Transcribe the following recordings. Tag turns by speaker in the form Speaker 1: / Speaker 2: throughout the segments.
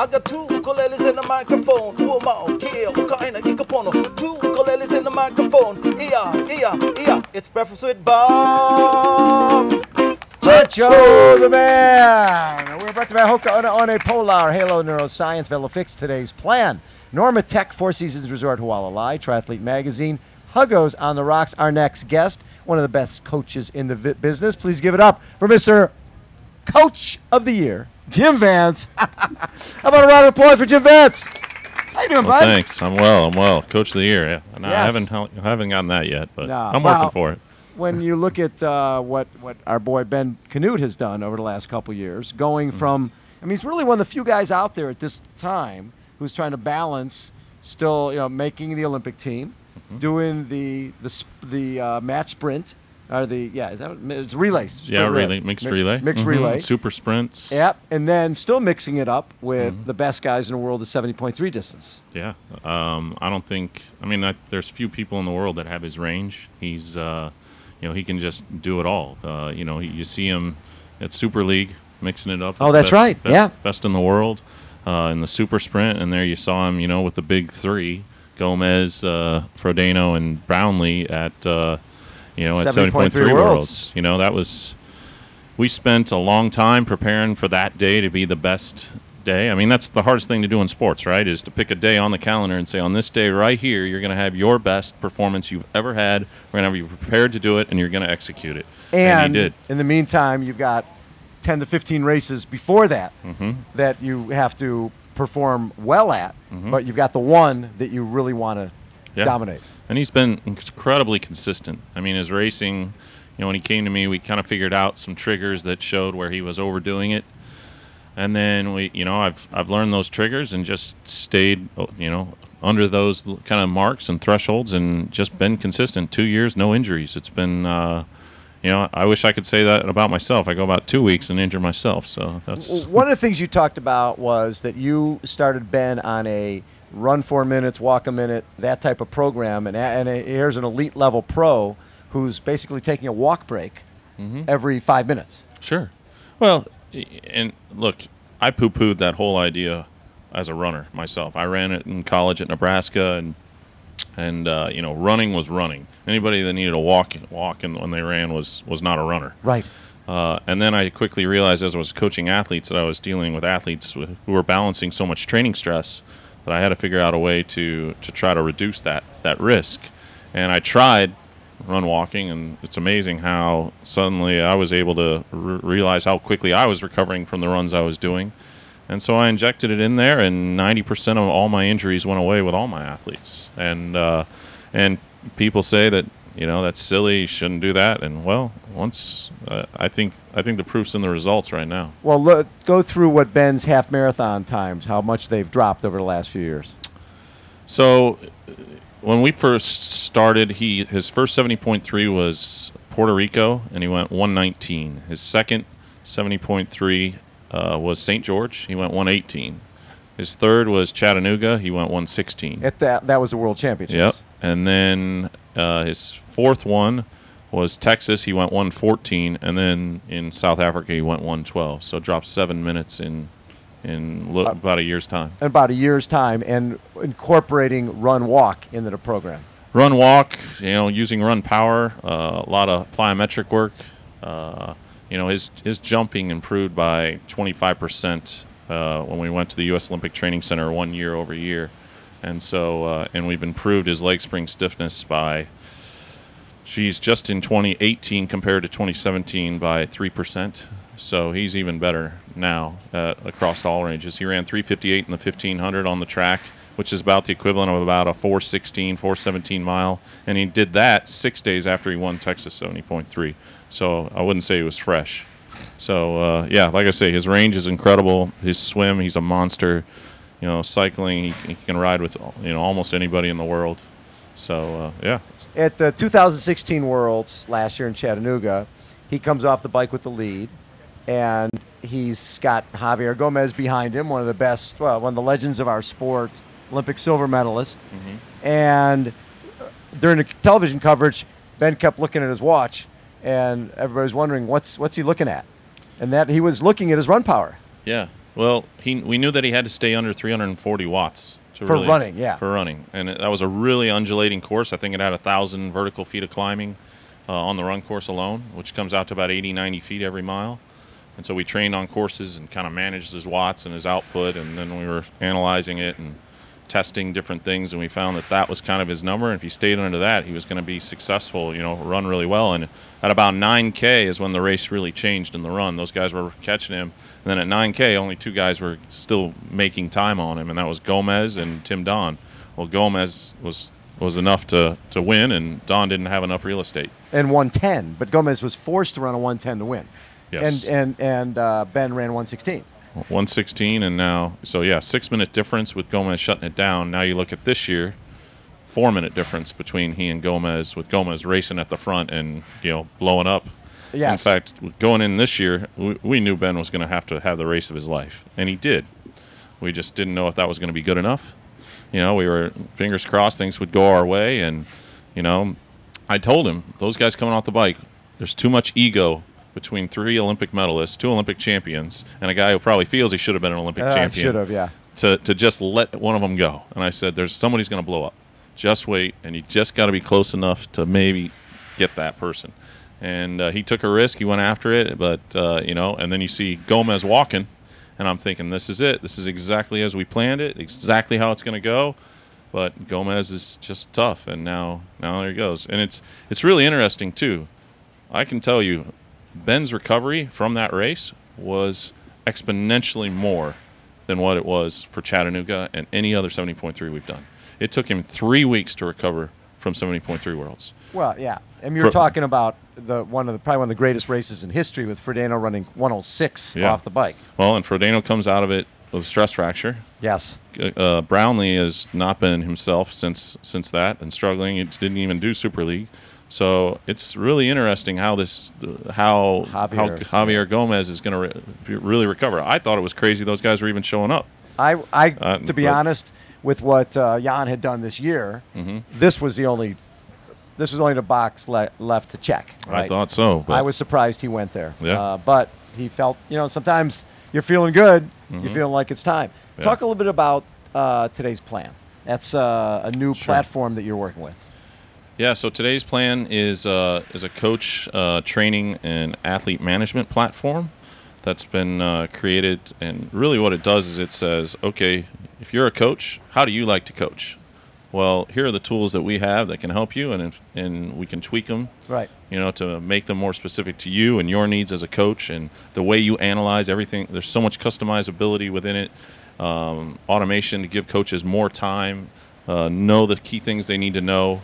Speaker 1: I got two ukuleles in the microphone. Uoma, kia, uka, ina, ikapono. Two ukuleles in the microphone. Ia. It's Breakfast with Bob.
Speaker 2: Joe the man. We're brought to you by HOKA on a Polar Halo Neuroscience Velofix. Today's plan: Normatec, Four Seasons Resort Hualalai, Triathlete Magazine. Huggo's on the rocks. Our next guest, one of the best coaches in the business. Please give it up for Mr. Coach of the Year, Jim Vance. How about a round of applause for Jim Vance? How you doing, bud?
Speaker 3: Thanks. I'm well. Coach of the Year. Yeah. No,
Speaker 2: Yes.
Speaker 3: I haven't gotten that yet, but
Speaker 2: No.
Speaker 3: I'm working for it.
Speaker 2: When you look at what our boy Ben Kanute has done over the last couple years, going from, I mean, he's really one of the few guys out there at this time who's trying to balance still, making the Olympic team, doing the match sprint, or it's relays.
Speaker 3: Yeah, relay, mixed relay.
Speaker 2: Mixed relay.
Speaker 3: Super sprints.
Speaker 2: Yep, and then still mixing it up with the best guys in the world, the 70.3 distance.
Speaker 3: Yeah. I don't think, there's few people in the world that have his range. He's, he can just do it all. You see him at Super League mixing it up.
Speaker 2: Oh, that's right.
Speaker 3: Best in the world in the super sprint. And there you saw him, with the big three, Gomez, Frodeno, and Brownlee at 70.3 worlds. We spent a long time preparing for that day to be the best day. I mean, that's the hardest thing to do in sports, right? Is to pick a day on the calendar and say, on this day right here, you're going to have your best performance you've ever had. We're going to have you prepared to do it, and you're going to execute it. And he did.
Speaker 2: In the meantime, you've got 10 to 15 races before that that you have to perform well at, but you've got the one that you really want to dominate. And
Speaker 3: he's been incredibly consistent. I mean, his racing, when he came to me, we kind of figured out some triggers that showed where he was overdoing it. And then I've learned those triggers and just stayed, under those kind of marks and thresholds and just been consistent. 2 years, no injuries. It's been, I wish I could say that about myself. I go about 2 weeks and injure myself. So that's
Speaker 2: one of the things you talked about was that you started Ben on a run 4 minutes, walk a minute, that type of program, and here's an elite level pro who's basically taking a walk break every 5 minutes.
Speaker 3: Sure. Well. And look, I poo-pooed that whole idea as a runner myself. I ran it in college at Nebraska, and running was running. Anybody that needed a walk when they ran was not a runner.
Speaker 2: Right.
Speaker 3: And then I quickly realized as I was coaching athletes that I was dealing with athletes who were balancing so much training stress that I had to figure out a way to try to reduce that risk. And I tried run walking, and it's amazing how suddenly I was able to realize how quickly I was recovering from the runs I was doing. And so I injected it in there, and 90% of all my injuries went away with all my athletes. And people say that that's silly, you shouldn't do that. And well, once I think the proof's in the results right now.
Speaker 2: Well, go through what Ben's half marathon times, how much they've dropped over the last few years.
Speaker 3: So when we first started, his first 70.3 was Puerto Rico, and he went 119. His second 70.3 was St. George. He went 118. His third was Chattanooga. He went 116.
Speaker 2: That was the World Championships.
Speaker 3: Yep. And then his fourth one was Texas. He went 114, and then in South Africa he went 112. So dropped 7 minutes in about a year's time.
Speaker 2: About a year's time, and incorporating run-walk into the program.
Speaker 3: Run-walk, using run power, a lot of plyometric work. His jumping improved by 25% when we went to the U.S. Olympic Training Center 1 year over year. And so, and we've improved his leg spring stiffness by, just in 2018 compared to 2017 by 3%. So he's even better now across all ranges. He ran 3:58 in the 1500 on the track, which is about the equivalent of about a 4:16, 4:17 mile. And he did that 6 days after he won Texas 70.3. So I wouldn't say he was fresh. So, like I say, his range is incredible. His swim, he's a monster. Cycling, he can ride with, almost anybody in the world. So,
Speaker 2: At the 2016 Worlds last year in Chattanooga, he comes off the bike with the lead. And he's got Javier Gomez behind him, one of the best, one of the legends of our sport, Olympic silver medalist. And during the television coverage, Ben kept looking at his watch, and everybody was wondering, what's he looking at? And that he was looking at his run power.
Speaker 3: Yeah. Well, we knew that he had to stay under 340 watts.
Speaker 2: For running, yeah.
Speaker 3: For running. And that was a really undulating course. I think it had 1,000 vertical feet of climbing on the run course alone, which comes out to about 80, 90 feet every mile. And so we trained on courses and kind of managed his watts and his output, and then we were analyzing it and testing different things, and we found that that was kind of his number. And if he stayed under that, he was going to be successful, run really well. And at about 9K is when the race really changed in the run. Those guys were catching him. And then at 9K, only 2 guys were still making time on him, and that was Gomez and Tim Don. Well, Gomez was enough to win, and Don didn't have enough real estate.
Speaker 2: And 110, but Gomez was forced to run a 110 to win.
Speaker 3: Yes.
Speaker 2: And Ben ran 116.
Speaker 3: 116, and now, 6-minute difference with Gomez shutting it down. Now you look at this year, 4-minute difference between he and Gomez, with Gomez racing at the front and blowing up.
Speaker 2: Yes.
Speaker 3: In fact, going in this year, we knew Ben was going to have the race of his life, and he did. We just didn't know if that was going to be good enough. We were fingers crossed things would go our way, and I told him, those guys coming off the bike, there's too much ego between 3 Olympic medalists, 2 Olympic champions, and a guy who probably feels he should have been an Olympic champion.
Speaker 2: Should have, yeah.
Speaker 3: To just let one of them go. And I said, somebody's going to blow up. Just wait, and you just got to be close enough to maybe get that person. And he took a risk. He went after it, but, and then you see Gomez walking, and I'm thinking, this is it. This is exactly as we planned it, exactly how it's going to go. But Gomez is just tough, and now there he goes. And it's really interesting, too. I can tell you, Ben's recovery from that race was exponentially more than what it was for Chattanooga and any other 70.3 we've done. It took him 3 weeks to recover from 70.3 Worlds.
Speaker 2: Well, yeah. And you're talking about probably one of the greatest races in history, with Frodeno running 106 off the bike.
Speaker 3: Well, and Frodeno comes out of it with a stress fracture.
Speaker 2: Yes.
Speaker 3: Brownlee has not been himself since that, and struggling. He didn't even do Super League. So it's really interesting how Javier Gomez is going to really recover. I thought it was crazy those guys were even showing up.
Speaker 2: To be honest, with what Jan had done this year, this was only the box left to check. Right?
Speaker 3: I thought so.
Speaker 2: I was surprised he went there.
Speaker 3: Yeah.
Speaker 2: But he felt, sometimes you're feeling good, you're feeling like it's time.
Speaker 3: Yeah.
Speaker 2: Talk a little bit about today's plan. That's a new platform that you're working with.
Speaker 3: Yeah, so today's plan is a coach training and athlete management platform that's been created. And really what it does is it says, okay, if you're a coach, how do you like to coach? Well, here are the tools that we have that can help you, and we can tweak them,
Speaker 2: right?
Speaker 3: To make them more specific to you and your needs as a coach, and the way you analyze everything. There's so much customizability within it, automation to give coaches more time, know the key things they need to know.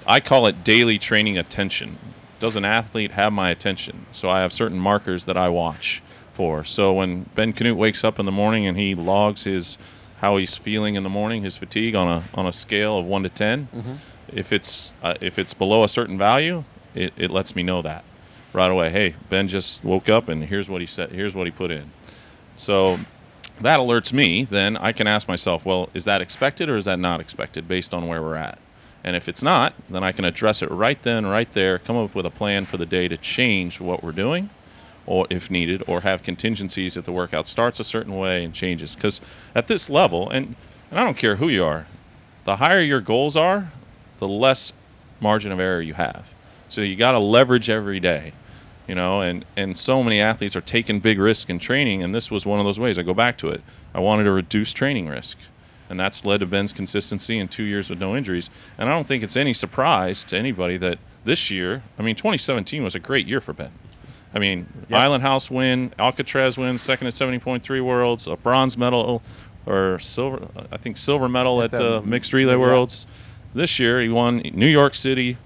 Speaker 3: I call it daily training attention. Does an athlete have my attention? So I have certain markers that I watch for. So when Ben Kanute wakes up in the morning and he logs how he's feeling in the morning, his fatigue on a scale of 1 to 10, if it's below a certain value, it lets me know that right away. Hey, Ben just woke up and here's what he said. Here's what he put in. So that alerts me. Then I can ask myself, well, is that expected or is that not expected based on where we're at? And if it's not, then I can address it right then, right there, come up with a plan for the day to change what we're doing, or if needed, or have contingencies if the workout starts a certain way and changes. Because at this level, and I don't care who you are, the higher your goals are, the less margin of error you have. So you got to leverage every day, and so many athletes are taking big risks in training, and this was one of those ways. I go back to it. I wanted to reduce training risk. And that's led to Ben's consistency in 2 years with no injuries. And I don't think it's any surprise to anybody that this year, 2017 was a great year for Ben. Island House win, Alcatraz win, second at 70.3 Worlds, a bronze medal or silver medal at Mixed Relay Worlds. This year he won New York City,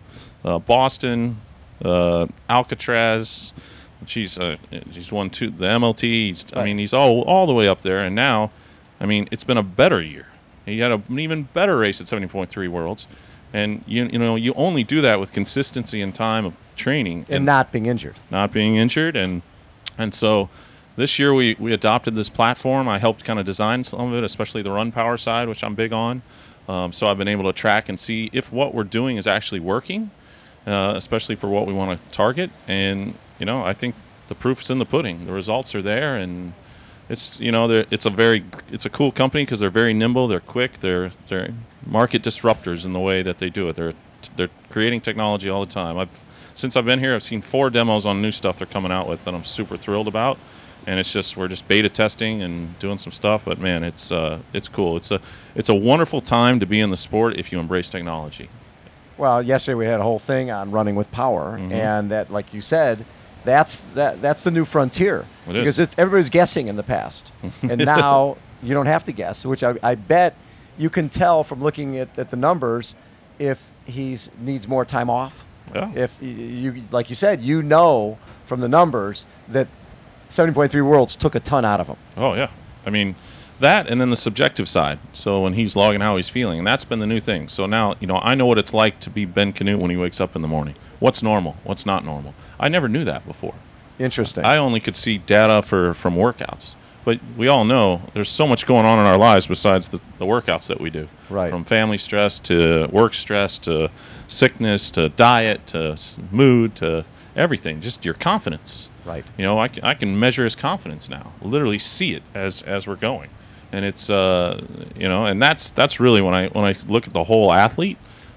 Speaker 3: Boston, Alcatraz. He's won the MLT. He's all the way up there. And now, it's been a better year. He had an even better race at 70.3 Worlds, and you only do that with consistency and time of training
Speaker 2: and not being injured.
Speaker 3: And so this year we adopted this platform. I helped kind of design some of it, especially the run power side, which I'm big on. So I've been able to track and see if what we're doing is actually working, especially for what we want to target. And I think the proof's in the pudding. The results are there, and it's it's a cool company because they're very nimble, they're quick, they're market disruptors in the way that they do it. They're creating technology all the time. Since I've been here, I've seen 4 demos on new stuff they're coming out with that I'm super thrilled about. And we're just beta testing and doing some stuff. But man, it's cool. It's a wonderful time to be in the sport if you embrace technology.
Speaker 2: Well, yesterday we had a whole thing on running with power, and that, like you said, that's the new frontier.
Speaker 3: It
Speaker 2: because
Speaker 3: is.
Speaker 2: everybody's guessing in the past, and now you don't have to guess, which I bet you can tell from looking at the numbers if he needs more time off.
Speaker 3: Yeah.
Speaker 2: If you, like you said, from the numbers that 70.3 Worlds took a ton out of him.
Speaker 3: Oh yeah, I mean that, and then the subjective side. So when he's logging how he's feeling, and that's been the new thing. So now I know what it's like to be Ben Kanute when he wakes up in the morning. What's normal? What's not normal? I never knew that before.
Speaker 2: Interesting.
Speaker 3: I only could see data from workouts. But we all know there's so much going on in our lives besides the workouts that we do.
Speaker 2: Right.
Speaker 3: From family stress to work stress to sickness to diet to mood to everything. Just your confidence.
Speaker 2: Right.
Speaker 3: I can measure his confidence now. Literally see it as we're going, and it's and that's really when I look at the whole athlete.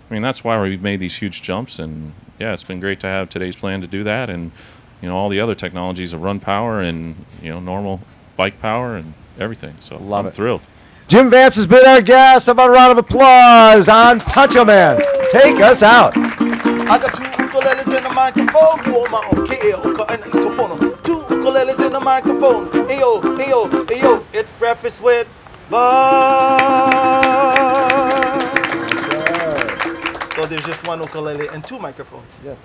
Speaker 3: I mean, that's why we've made these huge jumps, and yeah, it's been great to have today's plan to do that, and all the other technologies of run power and normal bike power and everything. So I'm thrilled.
Speaker 2: Jim Vance has been our guest. How about a round of applause on Poncho Man? Take us out.
Speaker 1: I got 2 ukuleles in the microphone. HOKA and microphone. 2 ukuleles in the microphone. Ayo, ayo, ayo. It's breakfast with Bob. So there's just 1 ukulele and 2 microphones.
Speaker 2: Yes.